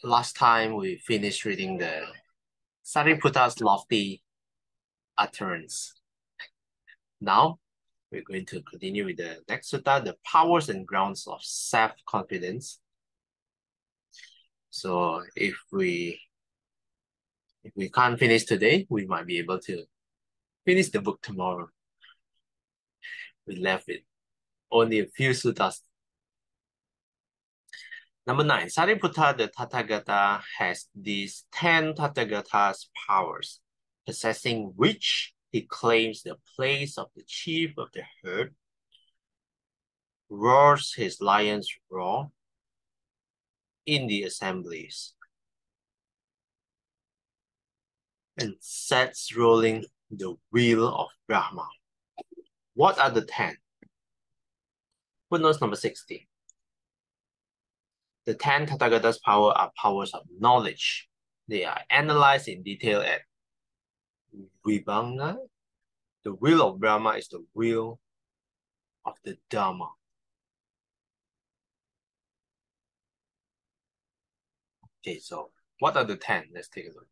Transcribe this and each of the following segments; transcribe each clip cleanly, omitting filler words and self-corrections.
Last time we finished reading the Sariputta's lofty utterance. Now we're going to continue with the next sutta, the powers and grounds of self-confidence. So if we can't finish today, we might be able to finish the book tomorrow. We left with only a few suttas. Number 9, Sariputta the Tathāgata has these 10 Tathāgata's powers, possessing which he claims the place of the chief of the herd, roars his lion's roar in the assemblies, and sets rolling the wheel of Brahma. What are the 10? Footnote number 60. The 10 Tathāgata's power are powers of knowledge. They are analyzed in detail at Vibhanga. The wheel of Brahma is the wheel of the Dharma. Okay, so what are the 10? Let's take a look.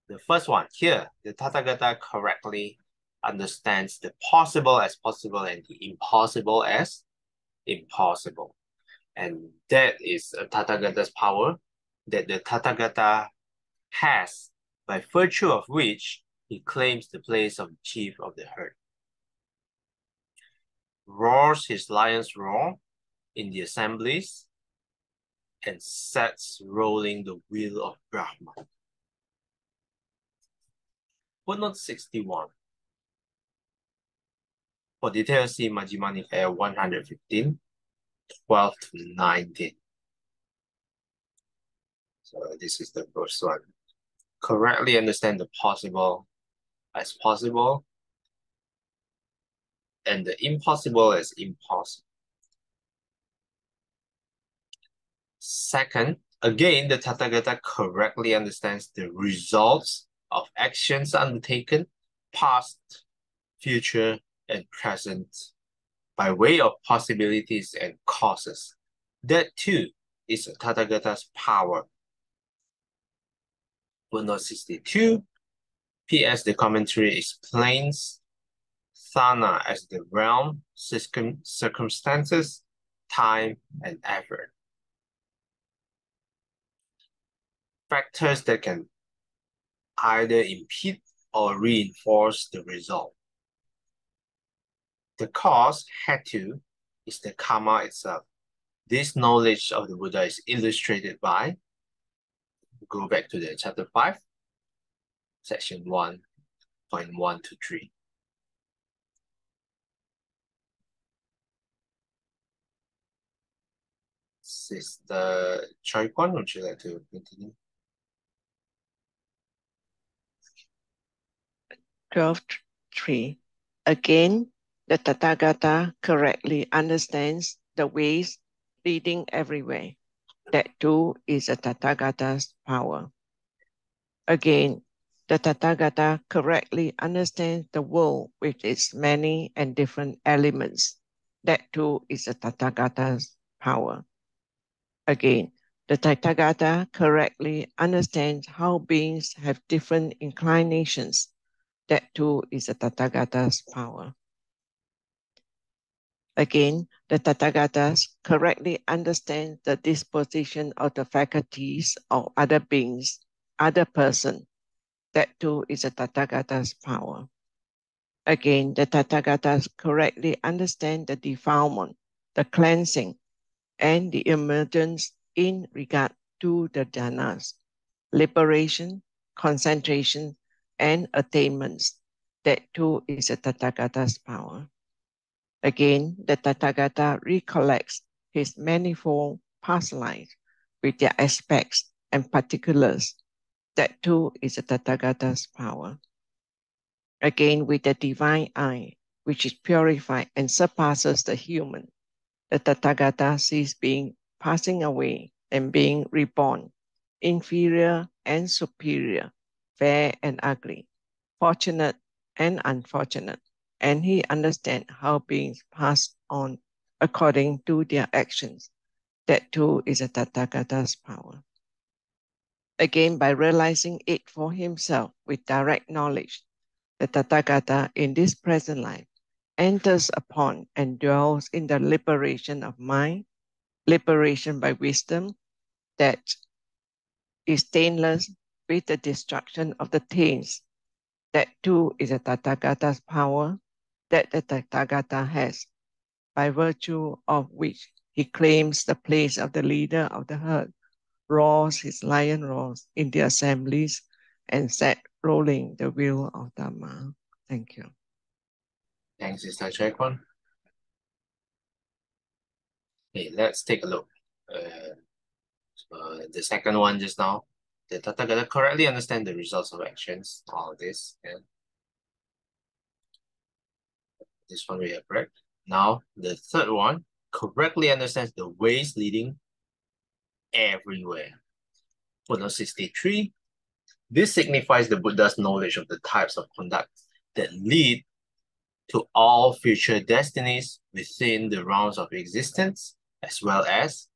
The first one here, the Tathāgata correctly understands the possible as possible and the impossible as impossible. And that is a Tathāgata's power that the Tathāgata has, by virtue of which he claims the place of chief of the herd. Roars his lion's roar in the assemblies and sets rolling the wheel of Brahma. Footnote 61. For details, see Majjhima Nikaya 115, 12 to 19. So this is the first one. Correctly understand the possible as possible and the impossible as impossible. Second, again, the Tathāgata correctly understands the results of actions undertaken, past, future, and present, by way of possibilities and causes. That too is a Tathāgata's power. Footnote 62. P.S. The commentary explains Thana as the realm, circumstances, time, and effort. Factors that can either impede or reinforce the result. The cause, Hetu, is the karma itself. This knowledge of the Buddha is illustrated by, go back to the chapter 5, section 1.1 to 3. Sister Choi Kwan, would you like to continue? 12.3. Again, the Tathāgata correctly understands the ways leading everywhere. That too is a Tathāgata's power. Again, the Tathāgata correctly understands the world with its many and different elements. That too is a Tathāgata's power. Again, the Tathāgata correctly understands how beings have different inclinations. That too is a Tathāgata's power. Again, the Tathāgata correctly understand the disposition of the faculties of other beings, other person. That too is a Tathāgata's power. Again, the Tathāgata correctly understand the defilement, the cleansing, and the emergence in regard to the jhanas, liberation, concentration, and attainments. That too is a Tathāgata's power. Again, the Tathāgata recollects his manifold past lives with their aspects and particulars. That too is a Tathāgata's power. Again, with the divine eye, which is purified and surpasses the human, the Tathāgata sees being passing away and being reborn, inferior and superior, fair and ugly, fortunate and unfortunate, and he understands how beings pass on according to their actions. That too is a Tathāgata's power. Again, by realizing it for himself with direct knowledge, the Tathāgata in this present life enters upon and dwells in the liberation of mind, liberation by wisdom that is taintless with the destruction of the taints. That too is a Tathāgata's power that the Tathāgata has, by virtue of which he claims the place of the leader of the herd, roars his lion roars in the assemblies, and set rolling the wheel of Dhamma. Thank you. Thanks, Sister Chai-Kwan. Okay, let's take a look. The second one just now. The Tathāgata correctly understand the results of actions. All this. Yeah. This one we have correct. Now, the third one correctly understands the ways leading everywhere. Footnote 63. This signifies the Buddha's knowledge of the types of conduct that lead to all future destinies within the rounds of existence, as well as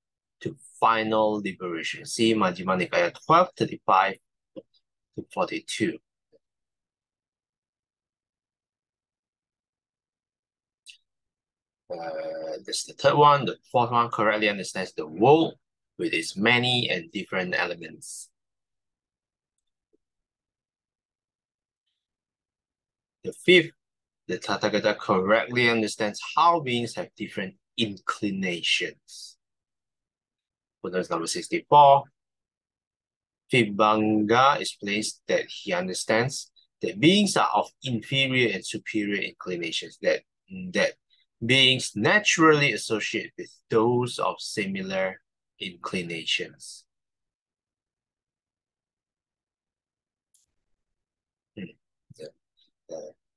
to final liberation. See Majjhima Nikaya 12, 35 to 42. This is the third one. The fourth one correctly understands the world with its many and different elements. The fifth, the Tathāgata correctly understands how beings have different inclinations. Footnote number 64. Vibhanga explains that he understands that beings are of inferior and superior inclinations, that beings naturally associate with those of similar inclinations.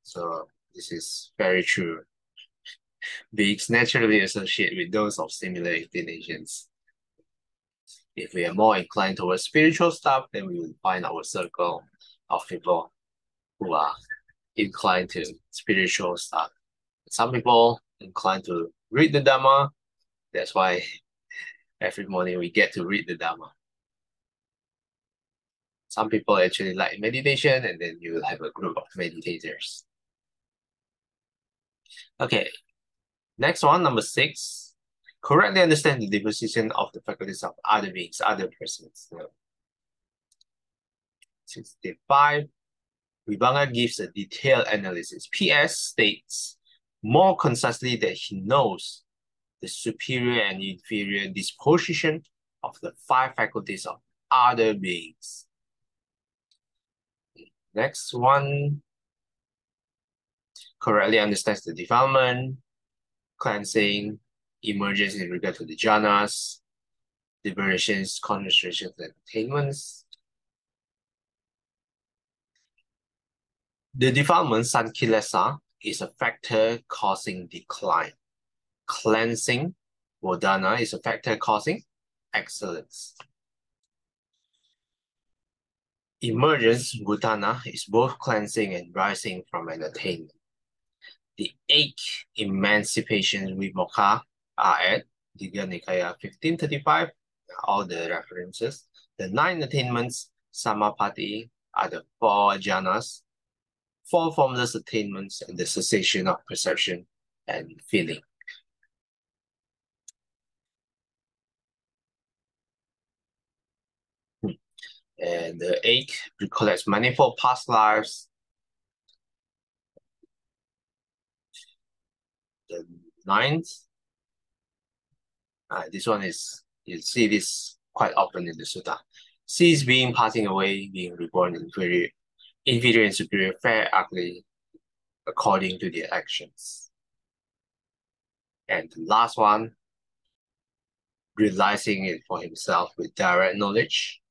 So this is very true. Beings naturally associate with those of similar inclinations. If we are more inclined towards spiritual stuff, then we will find our circle of people who are inclined to spiritual stuff. Some people inclined to read the Dhamma. That's why every morning we get to read the Dhamma. Some people actually like meditation, and then you will have a group of meditators. Okay, next one, number 6. Correctly understand the disposition of the faculties of other beings, other persons. 65. Vibhanga gives a detailed analysis. PS states more concisely that he knows the superior and inferior disposition of the 5 faculties of other beings. Next one, correctly understands the defilement, cleansing, emergence in regard to the jhanas, liberations, concentrations, and attainments. The defilement sankilesa is a factor causing decline. Cleansing, vodana, is a factor causing excellence. Emergence, bhutana, is both cleansing and rising from an attainment. The 8 emancipations with moksha are at Digha Nikaya 1535, all the references. The 9 attainments, samapatti, are the 4 jhanas, 4 formless attainments, and the cessation of perception and feeling. And the 8 recollects manifold past lives. The 9th, this one is, you see this quite often in the sutta. Sees being passing away, being reborn, inferior and superior, fair, ugly, according to their actions. And the last one, realizing it for himself with direct knowledge.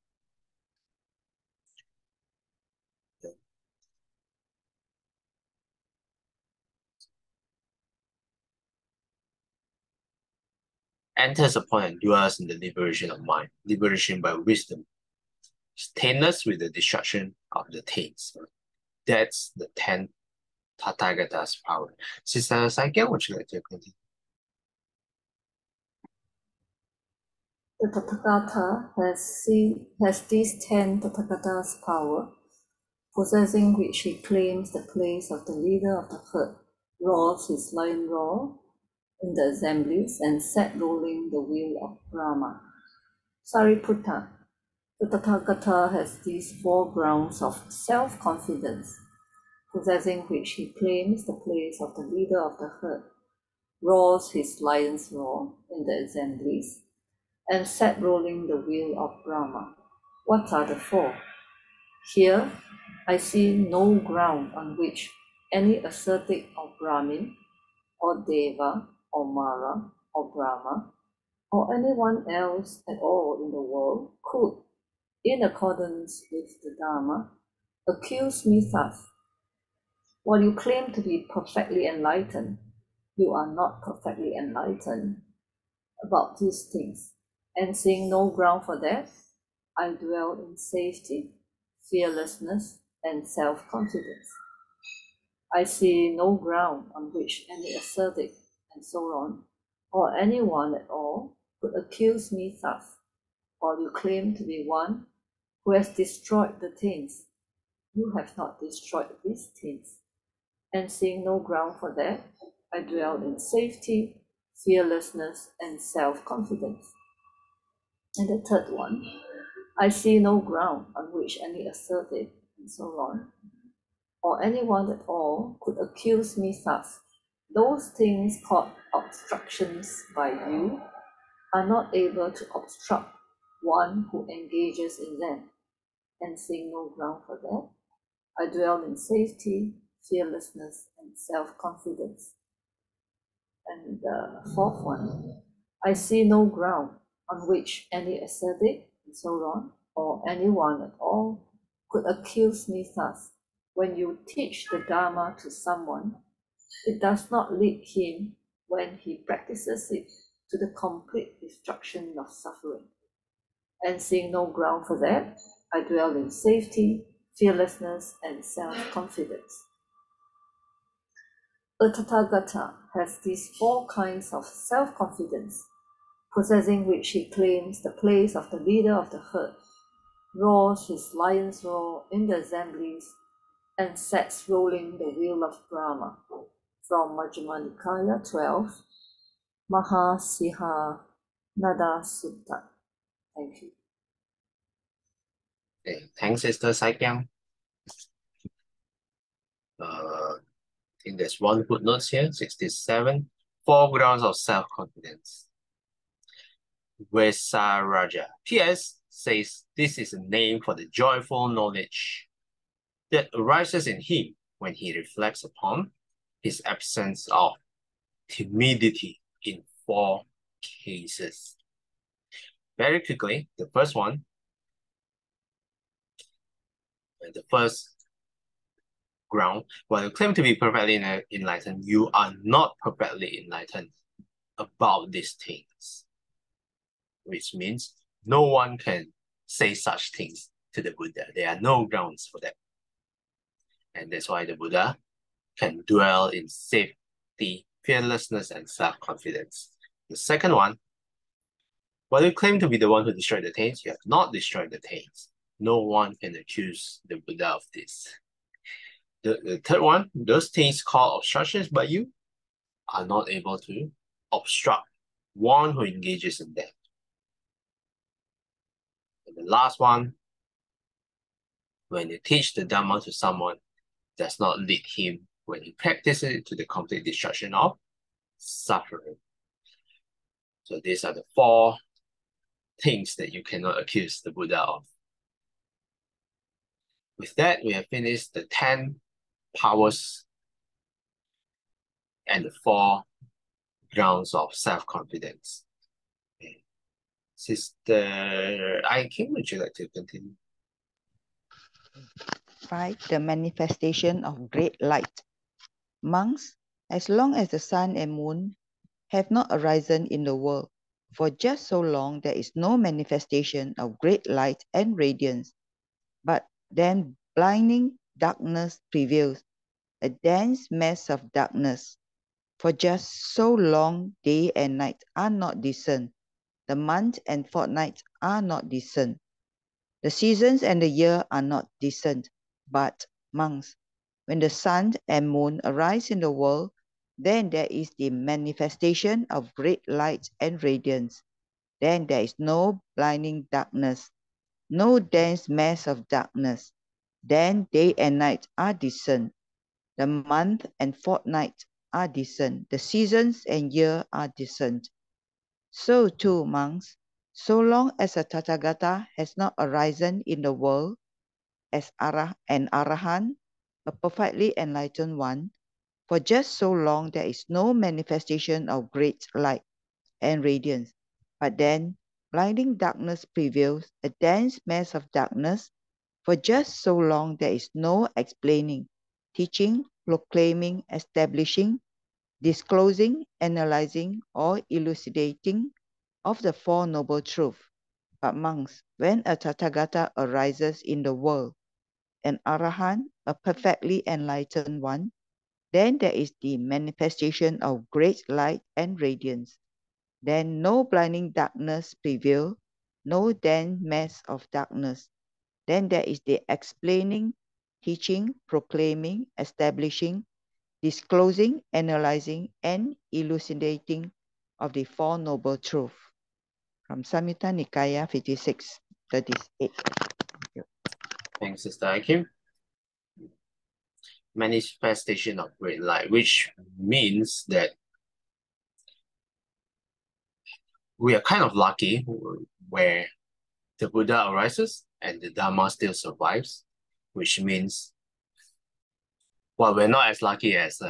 Enters upon and dwells in the liberation of mind, liberation by wisdom, stainless with the destruction of the taints. That's the 10th Tathāgata's power. Sister Saikya, would you like to continue? The Tathāgata has these 10 Tathāgata's power, possessing which he claims the place of the leader of the herd, roars his lion roar in the assemblies, and set rolling the wheel of Brahma. Sariputta, the Tathāgata has these 4 grounds of self-confidence, possessing which he claims the place of the leader of the herd, roars his lion's roar in the assemblies, and set rolling the wheel of Brahma. What are the 4? Here, I see no ground on which any ascetic or Brahmin, or Deva, or Mara, or Brahma, or anyone else at all in the world could, in accordance with the Dharma, accuse me thus. While you claim to be perfectly enlightened, you are not perfectly enlightened about these things. And seeing no ground for that, I dwell in safety, fearlessness, and self-confidence. I see no ground on which any ascetic, and so on, or anyone at all, could accuse me thus, while you claim to be one who has destroyed the things. You have not destroyed these things. And seeing no ground for that, I dwell in safety, fearlessness, and self-confidence. And the third one, I see no ground on which any ascetic, and so on, or anyone at all could accuse me thus. Those things called obstructions by you are not able to obstruct one who engages in them. And seeing no ground for that, I dwell in safety, fearlessness, and self-confidence. And the fourth one, I see no ground on which any ascetic, and so on, or anyone at all could accuse me thus. When you teach the Dharma to someone, it does not lead him, when he practices it, to the complete destruction of suffering. And seeing no ground for that, I dwell in safety, fearlessness, and self-confidence. A Tathāgata has these 4 kinds of self-confidence, possessing which he claims the place of the leader of the herd, roars his lion's roar in the assemblies, and sets rolling the wheel of Brahma. From Majjhima Nikaya 12, Mahasiha Nada Sutta. Thank you. Okay, thanks, Sister Saikyang. I think there's one footnote here, 67. 4 grounds of self-confidence. Vesaraja. P.S. says this is a name for the joyful knowledge that arises in him when he reflects upon his absence of timidity in 4 cases. Very quickly, the first one, the first ground, while you claim to be perfectly enlightened, you are not perfectly enlightened about these things, which means no one can say such things to the Buddha. There are no grounds for that. And that's why the Buddha can dwell in safety, fearlessness, and self-confidence. The second one, while you claim to be the one who destroyed the taints, you have not destroyed the taints. No one can accuse the Buddha of this. The third one, those things called obstructions by you are not able to obstruct one who engages in them. And the last one, when you teach the Dhamma to someone, does not lead him, when he practices it, to the complete destruction of suffering. So these are the 4 things that you cannot accuse the Buddha of. With that, we have finished the 10 powers and the 4 grounds of self-confidence. Okay. Sister Aiking, would you like to continue? 5. The manifestation of great light. Monks, as long as the sun and moon have not arisen in the world, for just so long there is no manifestation of great light and radiance, but then blinding darkness prevails, a dense mass of darkness. For just so long day and night are not discerned, the month and fortnight are not discerned. The seasons and the year are not discerned. But, monks, when the sun and moon arise in the world, then there is the manifestation of great light and radiance. Then there is no blinding darkness, no dense mass of darkness. Then day and night are discerned. The month and fortnight are discerned. The seasons and year are discerned. So too, monks, so long as a Tathāgata has not arisen in the world as an Arahant, a perfectly enlightened one, for just so long there is no manifestation of great light and radiance. But then blinding darkness prevails, a dense mass of darkness. For just so long there is no explaining, teaching, proclaiming, establishing, disclosing, analyzing, or elucidating of the Four Noble Truths. But monks, when a Tathāgata arises in the world, an Arahant, a perfectly enlightened one, then there is the manifestation of great light and radiance. Then no blinding darkness prevail, no dense mass of darkness. Then there is the explaining, teaching, proclaiming, establishing, disclosing, analyzing, and elucidating of the Four Noble Truths. From Samyutta Nikaya 56:38. Thanks, Sister Akim. Manifestation of great light, which means that we are kind of lucky where the Buddha arises and the Dharma still survives, which means, well, we're not as lucky as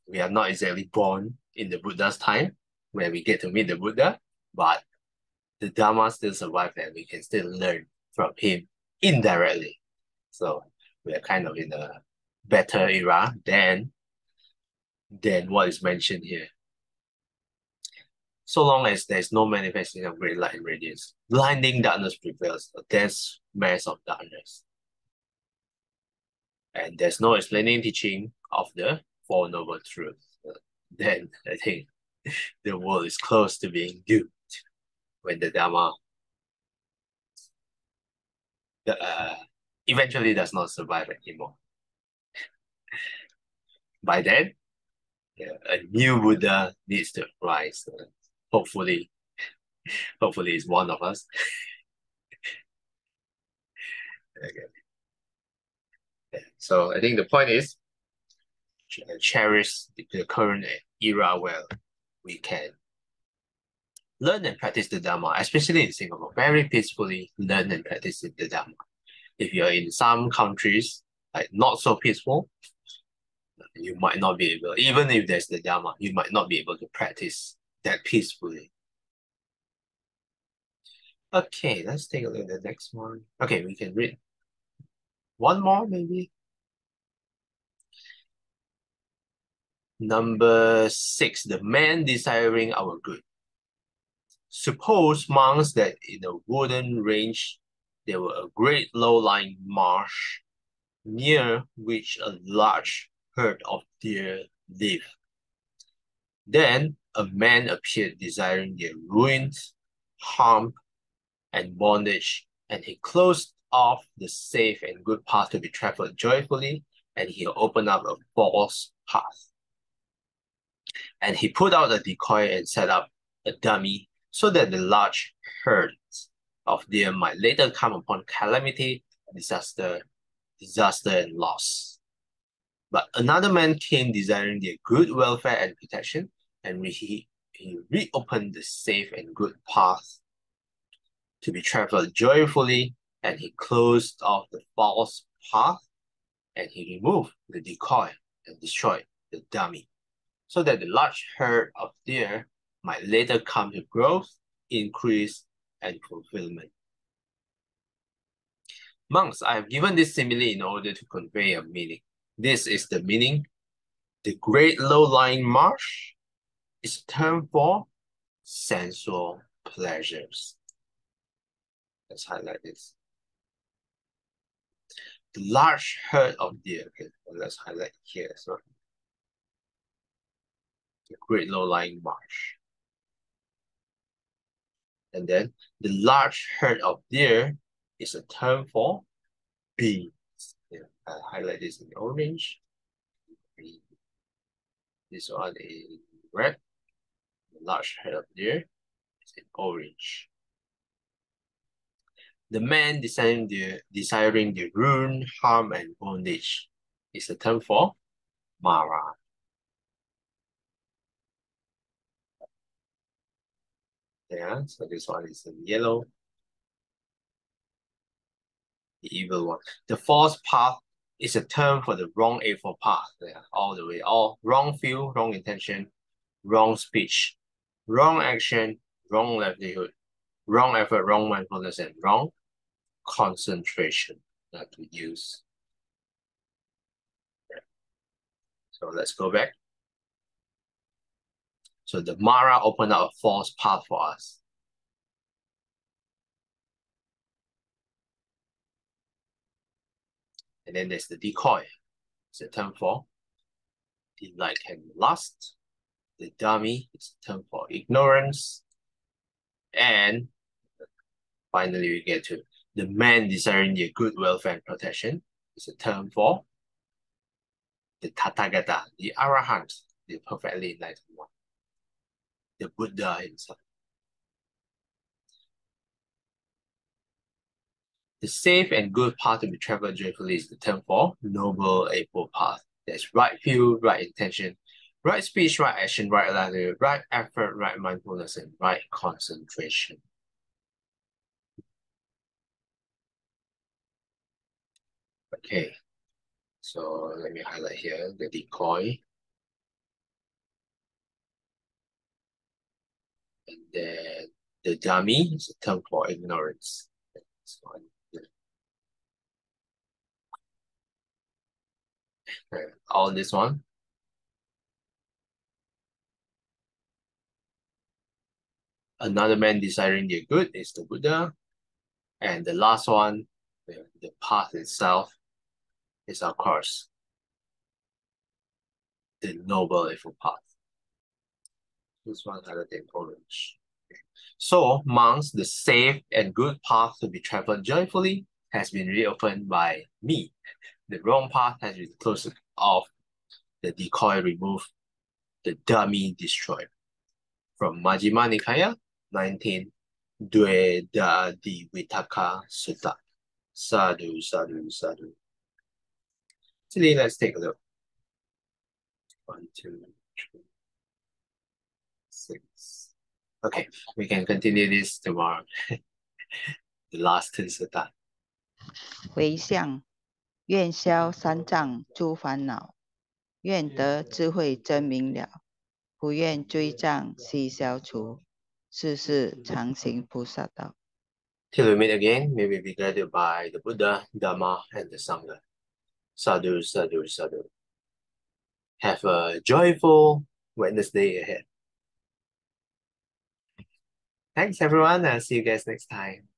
we are not exactly born in the Buddha's time where we get to meet the Buddha, but the Dharma still survives and we can still learn from him indirectly. So we are kind of in a better era than what is mentioned here. So long as there is no manifestation of great light and radiance, blinding darkness prevails, a dense mass of darkness. And there's no explaining teaching of the Four Noble Truths. Then I think the world is close to being doomed when the Dharma eventually does not survive anymore. By then, a new Buddha needs to rise. Hopefully it's one of us. Okay. So I think the point is cherish the current era where we can learn and practice the Dharma, especially in Singapore, very peacefully learn and practice the Dharma. If you're in some countries, like not so peaceful, you might not be able, even if there's the Dharma, you might not be able to practice that peacefully. Okay, let's take a look at the next one. Okay, we can read one more maybe. Number 6, the man desiring our good. Suppose, monks, that in a wooded range there were a great low-lying marsh near which a large herd of deer lived. Then a man appeared desiring their ruins, harm, and bondage, and he closed off the safe and good path to be traveled joyfully, and he opened up a false path. And he put out a decoy and set up a dummy so that the large herds of deer might later come upon calamity, disaster, and loss. But another man came desiring their good welfare and protection, and he reopened the safe and good path to be traveled joyfully, and he closed off the false path, and he removed the decoy and destroyed the dummy, so that the large herd of deer might later come to growth, increase, and fulfillment. Monks, I have given this simile in order to convey a meaning. This is the meaning. The great low-lying marsh is a term for sensual pleasures. Let's highlight this. The large herd of deer. Okay, let's highlight here as well. The great low-lying marsh. And then the large herd of deer is a term for beings. Yeah, I highlight this in orange. This one is red. The large herd of deer is in orange. The man desiring the ruin, harm, and bondage is a term for Mara. Yeah, so this one is in yellow. The evil one. The false path is a term for the wrong eightfold path. Yeah, all the way. All wrong feel, wrong intention, wrong speech, wrong action, wrong livelihood, wrong effort, wrong mindfulness, and wrong concentration that we use. So let's go back. So the Mara opened up a false path for us. And then there's the decoy. It's a term for delight and lust. The dummy is a term for ignorance. And finally, we get to the man desiring their good welfare and protection. It's a term for the Tathāgata, the Arahant, the perfectly enlightened one, the Buddha himself. The safe and good path to be traveled joyfully is the term for noble eightfold path. There's right view, right intention, right speech, right action, right livelihood, right effort, right mindfulness, and right concentration. Okay, so let me highlight here the decoy. And then the dummy is a term for ignorance. This one. All this one. Another man desiring their good is the Buddha. And the last one, the path itself, is of course the Noble Eightfold Path. This one highlighted in orange. So, monks, the safe and good path to be traveled joyfully has been reopened by me. The wrong path has been closed off, the decoy removed, the dummy destroyed. From Majjhima Nikaya, 19, Dveda Divitaka Sutta. Sadhu, sadhu, sadhu. Actually, let's take a look. 1, 2, 3, 6. Okay, we can continue this tomorrow. The last sutta. 回向，愿消三障诸烦恼，愿得智慧真明了，不愿追障悉消除，世世常行菩萨道。 Till we meet again, may we be guided by the Buddha, Dhamma, and the Sangha. Sadhu, sadhu, sadhu. Have a joyful Wednesday ahead. Thanks, everyone. I'll see you guys next time.